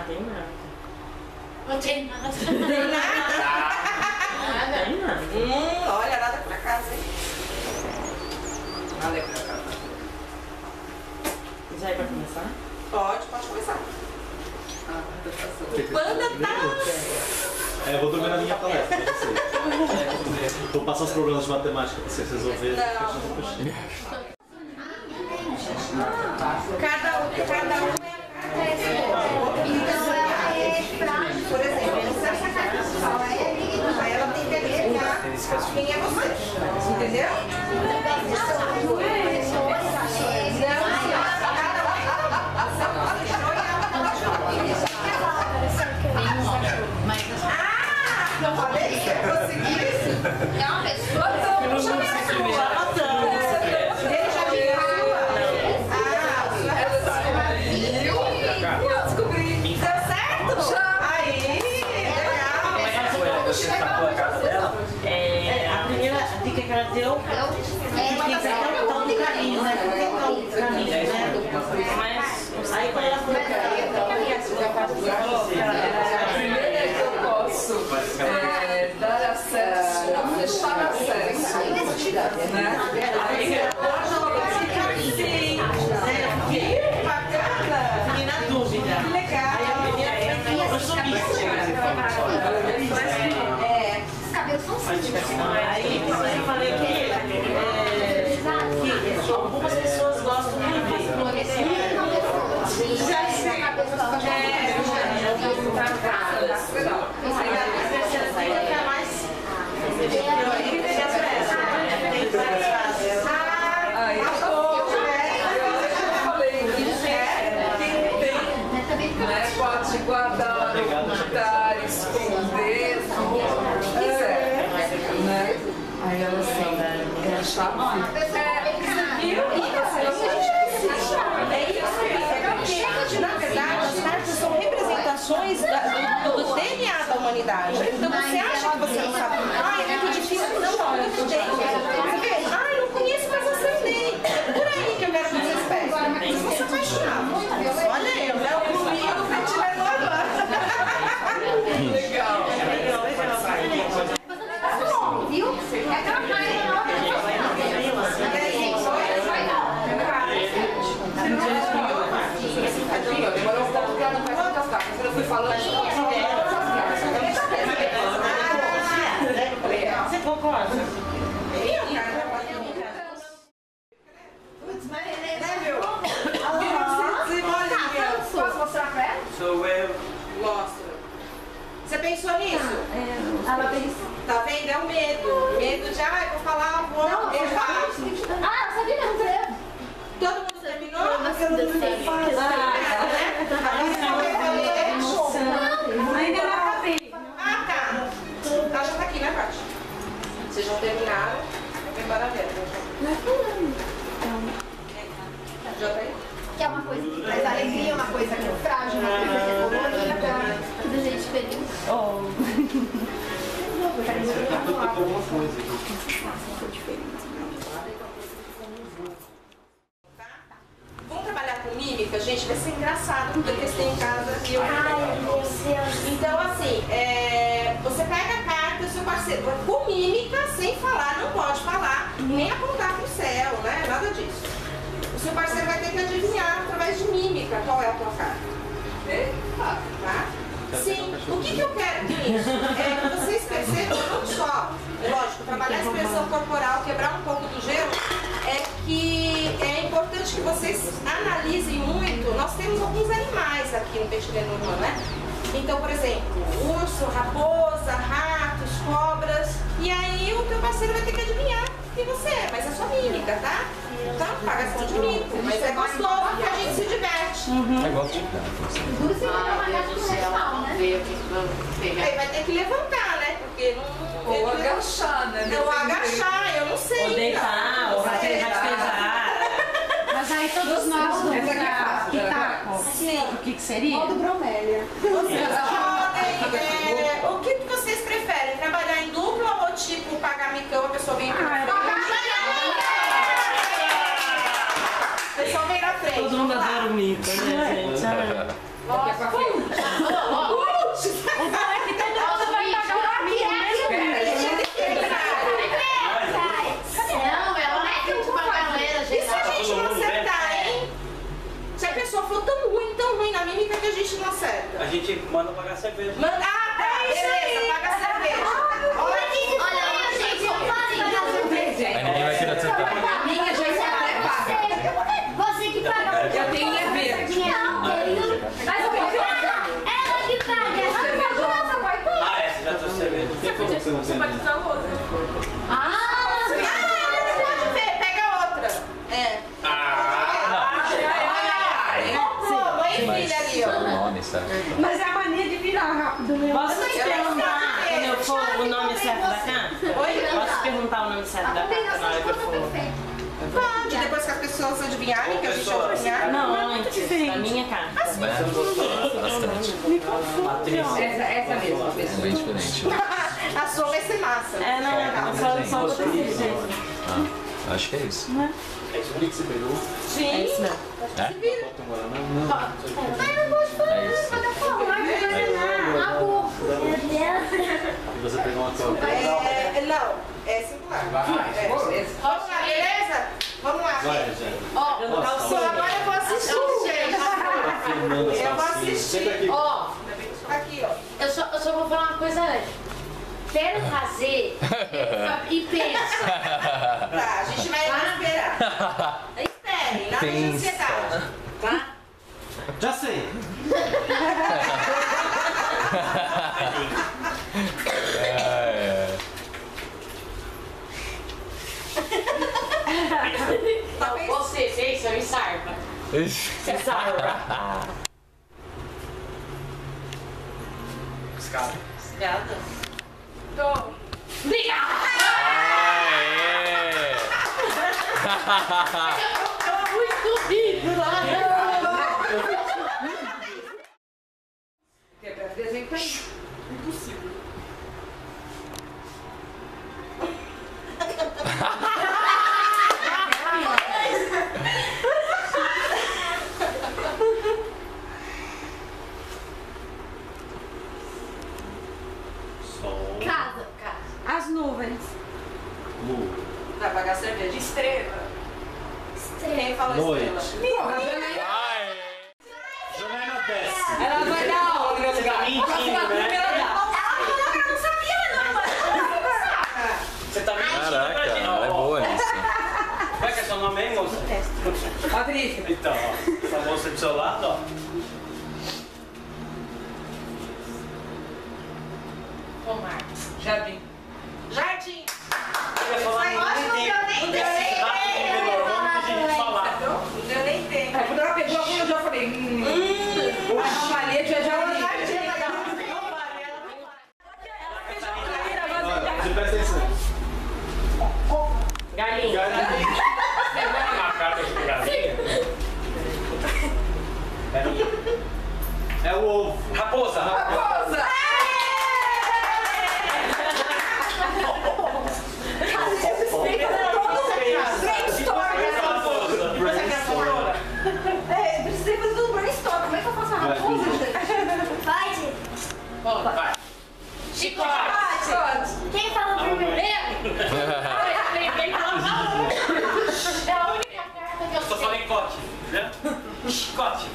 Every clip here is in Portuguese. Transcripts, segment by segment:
tem nada. Não tem nada. Tem nada? Nada. Tem nada. Olha, nada pra casa, hein? Nada pra casa. Já é pra começar? Pode começar. Banda tá... Eu vou dormir na minha palestra, não sei. Vou passar os problemas de matemática pra vocês resolverem. Cada um é frágil. Por exemplo, se essa carta pessoal aí ela tem que adivinhar quem é você. Entendeu? Não falei que ia conseguir isso? É uma pessoa que Deixa eu ver a sua. Deixa eu ver a sua. Eu descobri. Deu certo? Aí, legal. A primeira dica que ela deu é tão de carinho, né? Por que tão de carinho, né? Mas aí quando ela falou a primeira é que eu posso dar acesso, deixar acesso, né? Sim. Que bacana. fiquei na dúvida. Que legal. Aí a primeira eu sou mística. os cabelos são cinza. Aí eu falei que algumas pessoas gostam de ver. Já sei. A cabeça da Pode guardar, ocultar, esconder, quiser, né? Aí ela assim, chave. Viu? Na verdade, as cartas são representações do DNA da humanidade. Então você acha que você não sabe? É muito difícil. Não, eu estudei. Você vê? Não conheço, mas acertei. É por aí que eu quero que vocês peguem. Vocês vão se apaixonar. Olha eu, né? O clubinho do ventilador agora. Legal. Viu? É aquela coisa nova. Demorou um pouco porque ela não vai muitas cartas. Quando eu fui falando, Você concorda? Posso mostrar pra ela? Sou eu. Mostra. Você pensou nisso? Ela pensou. Tá vendo? É o medo. Medo de, vou falar, vou errar. Ah, eu sabia mesmo, você Todo mundo terminou? ainda não acabei. Ah, tá. Ela já tá aqui, né, Paty? Vocês já terminaram? Vem para ver. Já tá aí? Que é uma coisa que traz alegria, uma coisa que é frágil, uma coisa que é colorida, que do jeito diferente. Alguma coisa. Vamos trabalhar com mímica, gente? Vai ser engraçado, porque eles têm em casa e eu. Ai, meu Deus. Então, assim, você pega a carta do seu parceiro com mímica, sem falar, não pode falar, nem apontar pro céu, né? Nada disso. O seu parceiro vai ter que adivinhar através de mímica qual é a tua carta. Tá? Sim. O que eu quero com isso? É que vocês percebam não só, lógico, trabalhar a expressão corporal, quebrar um pouco do gelo, é que é importante que vocês analisem muito. Nós temos alguns animais aqui no Peixe Urbano, né? Então, por exemplo, urso, raposa, ratos, cobras. E aí o teu parceiro vai ter que adivinhar quem você é, mas é só mímica, tá? Então, pagação de mico, mas é gostoso que a gente se diverte. Negócio de Duro se vai uma casa do restaurante, né? Aí vai ter que levantar, né? Porque não. ou agachar, né? Ou agachar, eu não sei. Ou deitar, ou rastejar. Mas aí todos nós vamos pra Pitaco. Sim. O que seria? Modo bromélia. O que vocês preferem? Trabalhar em dupla ou tipo pagar micão, a pessoa vem pra frente? A pessoa vem na frente. Todo mundo adora o mito, né, gente? Nossa, A gente manda pagar cerveja. Manda, tá, beleza, paga a cerveja. Olha, gente, vamos pagar cerveja. Aí ninguém vai querer sentar. A minha já está até paga. Você que paga. Eu tenho minha verde. Mas eu vou pagar. Ela que paga. Ah, essa já trouxe cerveja. Você pode usar outra. Pode ver, pega outra. É. Filha ali, ó. O nome, sabe? Mas é a mania de virar rápido, né? Posso te perguntar, quando eu for, o nome certo da carta? Oi? Posso te perguntar o nome certo da carta na hora que eu for? Pode, depois que as pessoas adivinharem, que a gente adivinhar. Não, antes, da minha carta. Bastante. Essa mesma. É bem diferente. A sua vai ser massa. É, não, só vou ter certeza. Acho que é isso. É isso que você pegou? Sim. É isso mesmo. É? Bota um guaraná. Mas não pode falar. É isso. E você pegou uma coca. Não, é singular. É. Vamos lá, beleza? Vamos lá. Vai, gente. Agora eu vou assistir, gente. Filmando as Eu vou calcinhas. Senta assistir. aqui. Ó, Aqui, ó. eu só vou falar uma coisa antes. Espera fazer e pensa. Tá, a gente vai esperar. Esperem, nada de ansiedade. Tá? Já sei. Então, você fez, você me sarva. Você sarva. Escada. Tô. Obrigada! Tô muito rico lá. Quebrar desempenho. Impossível. Sol. Casa. As nuvens. Lua. Vai pagar cerveja. Estrela. Quem falou Noite. estrela? Porra, Janaína. Janaína desce. Ela vai dar aula. Você tá mentindo, né? Ela não sabia, não. Você tá mentindo pra Caraca, gente. ela é boa nisso. Como é que é seu nome aí, moça? Patrícia. Então, ó. Essa moça do seu lado, ó. Omar. Jardim. Jardim. Eu ia falar em Ótimo, tempo. eu nem Não dei. precisa vamos pedir de falar. Não deu nem tempo. Aí quando ela pegou a eu já falei. O ramalhete é jardim. Você presta atenção. Galinha. Uma carta de galinha. É o ovo. Raposa. Rosa. Precisa fazer um brainstorm. Como é que eu faço a raposa, gente? Vai. Vai. Quem fala primeiro? É a única carta que eu Só sei. falei cote, né? Cote.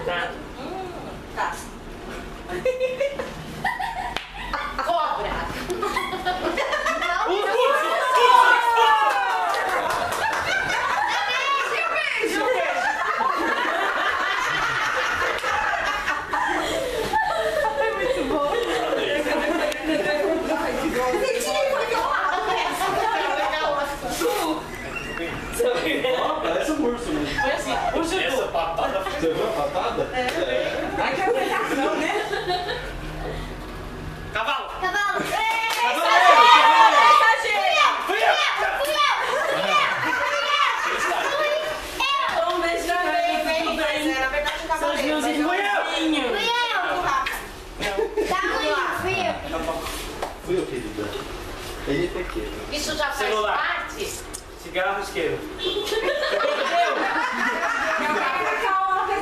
Peraí. Tá. Cobra. Ó, parece um urso mesmo. Foi assim, o Essa patada foi. Você viu a patada? É. Ai, que apresentação, né? Cavalo. Cavalo. Um beijo pra mim, Mas é, na verdade, um São os meus irmãozinhos. Fui eu, querida. Ele é pequeno. Isso já faz Celular. parte? Cigarro isqueiro.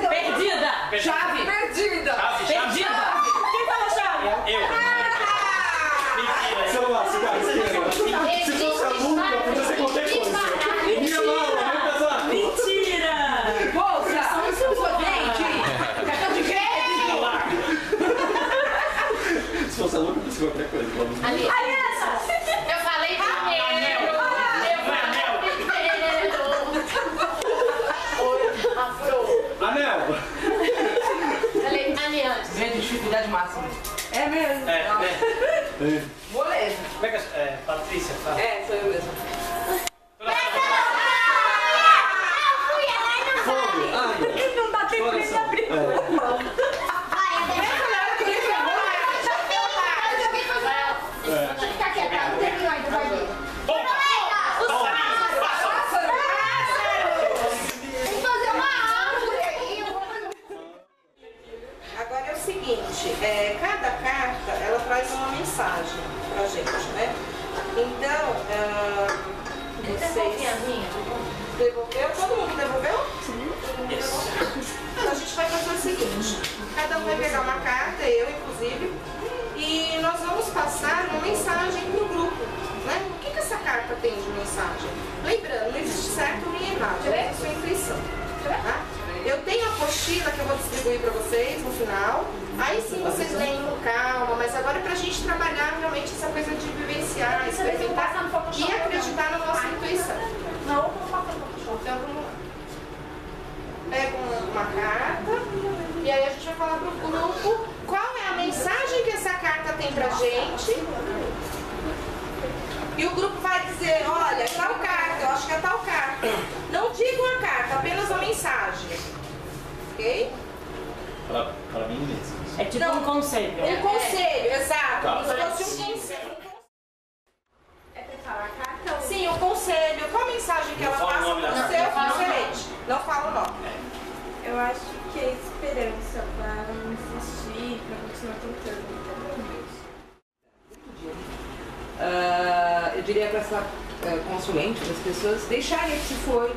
Perdida. Chave. Perdida. Perdida. Quem falou chave? Eu. Mentira. Celular, cigarro, isqueiro. Se fosse a lua, podia ser qualquer coisa. Moleza. Como é que é? Patrícia, fala. É, sou eu mesmo. Ele não dá tempo de abrir. Fica quieta, não terminou ainda, vai ver. Tem que fazer uma árvore aí. Agora é o seguinte, cada carta, ela traz uma mensagem pra gente, né? Então, vocês... Devolveu? Todo mundo devolveu? Sim. Então a gente vai fazer o seguinte, cada um vai pegar uma carta, eu inclusive, e nós vamos passar uma mensagem pro grupo, né? O que essa carta tem de mensagem? Lembrando, não existe certo nem errado, é a sua intuição, tá? Eu tenho a apostila que eu vou distribuir para vocês no final. Aí sim vocês leem com calma, mas agora é pra gente trabalhar realmente essa coisa de vivenciar, experimentar e acreditar na nossa intuição. Não, não passa no Photoshop. Então vamos lá. Pega uma carta e aí a gente vai falar pro grupo qual é a mensagem que essa carta tem pra gente. E o grupo vai dizer, olha, é tal carta, eu acho que é tal carta. Não digam a carta, apenas a mensagem. Ok? Para mim mesmo. É tipo um conselho. Um conselho, exato. Tá. Como se fosse um conselho. É pra falar a carta? Sim, o conselho. Qual a mensagem que ela Não fala passa o nome para da o seu carta. diferente? Não fala o nome. Eu acho que é esperança para insistir, para continuar tentando. Eu diria para essa consulente, das pessoas, deixarem o que se foi,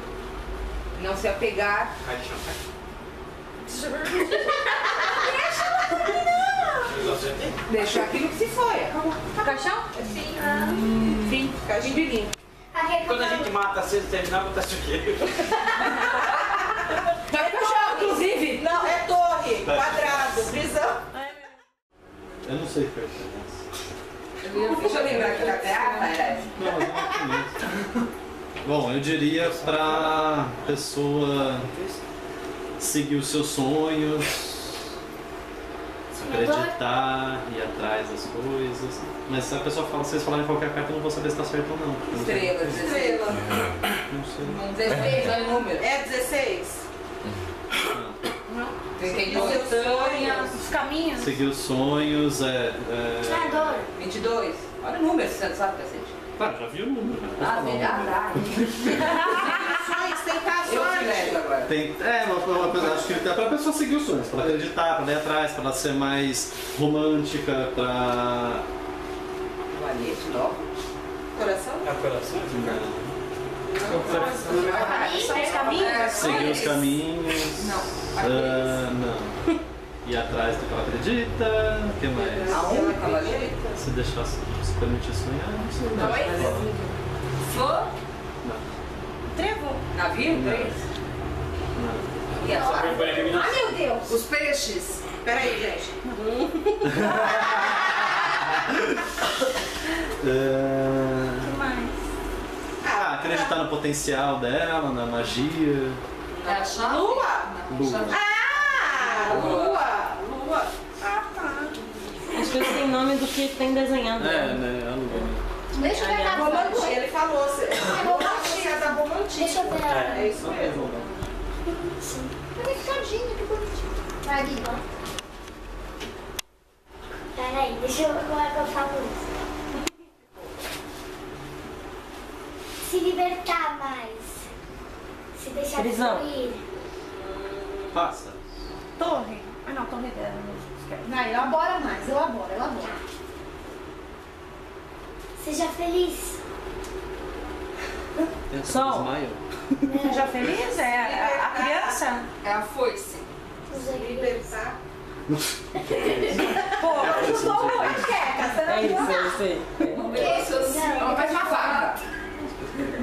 não se apegar. Deixar aquilo que se foi. Acabou. Caixão? Fim. Fim de linha. Quando a gente mata a sexta terminar, acontece o quê? Vai pro chão, inclusive. Não, é torre, quadrado, prisão. Eu não sei o que é essa. Deixa eu lembrar que até Não, mas eu não conheço. Bom, eu diria pra pessoa seguir os seus sonhos, acreditar, ir atrás das coisas. Mas se a pessoa fala, se vocês falarem qualquer carta, eu não vou saber se tá certo ou não. Estrela, Estrela. Não sei. 16 é o número. É 16? Não. Tem Seus sonhos. Os caminhos. Seguir os sonhos, 22. Olha o número, você sabe, cacete. Tá, já vi o número. Né? Ah, verdade. Sonhos, tentar Eu sorte. escrevo agora. Tem, uma coisa, acho que é pra pessoa seguir os sonhos, pra acreditar, pra ir atrás, pra ela ser mais romântica, pra... Valete, logo. Coração? É o coração? São os caminhos? Seguir os caminhos. Não. Não. Ir atrás do que ela acredita. O que mais? Aonde? Cavalete? Se deixar se permitir sonhar, não sei. Não é isso? Flor? Não. Trevo? Navio? 3? Não. E a flor? Ah, meu Deus! Os peixes. Peraí, gente. O que mais? Acreditar no potencial dela, na magia. É a chave? Lua? Lua. Ah, lua. Lua. Ah, tá. As coisas têm nome do que tem desenhado. Né? A lua. Deixa eu ver a Romantia, ele falou. É romantia, da romantia. Deixa eu ver a... É isso mesmo. Olha que tadinho, que bonitinho. Vai, Guido. Peraí, deixa eu ver como é que eu falo isso. Se libertar mais. Se deixar Prisão. fluir. Passa. Torre. Ah, não, torre dela. Esquece. Não, elabora mais, elabora. Seja feliz. Sol. Seja feliz? É a criança? É a foice. Libertar. Pô, ajudou uma panqueca. É isso, eu sei. Não, faz uma faca.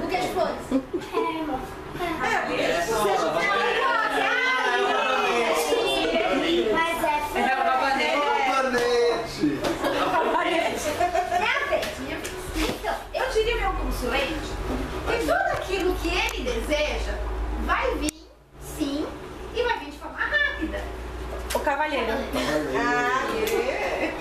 Buquê de flores. Mas é É uma panela. Minha vez. Então, eu diria ao meu consulente que tudo aquilo que ele deseja vai vir, sim, e vai vir de forma rápida. O cavalheiro. Ah, é.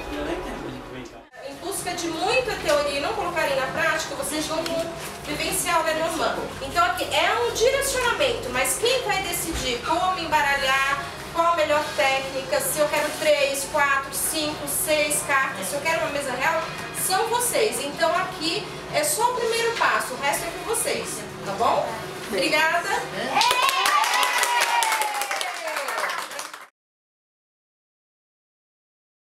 Em busca de muita teoria e não colocarem na prática, vocês não vão vivenciar o Lenormand. Então aqui é um direcionamento, mas quem vai decidir como embaralhar, qual a melhor técnica, se eu quero 3, 4, 5, 6 cartas, se eu quero uma mesa real, são vocês. Então aqui é só o primeiro passo, o resto é com vocês, tá bom? Obrigada.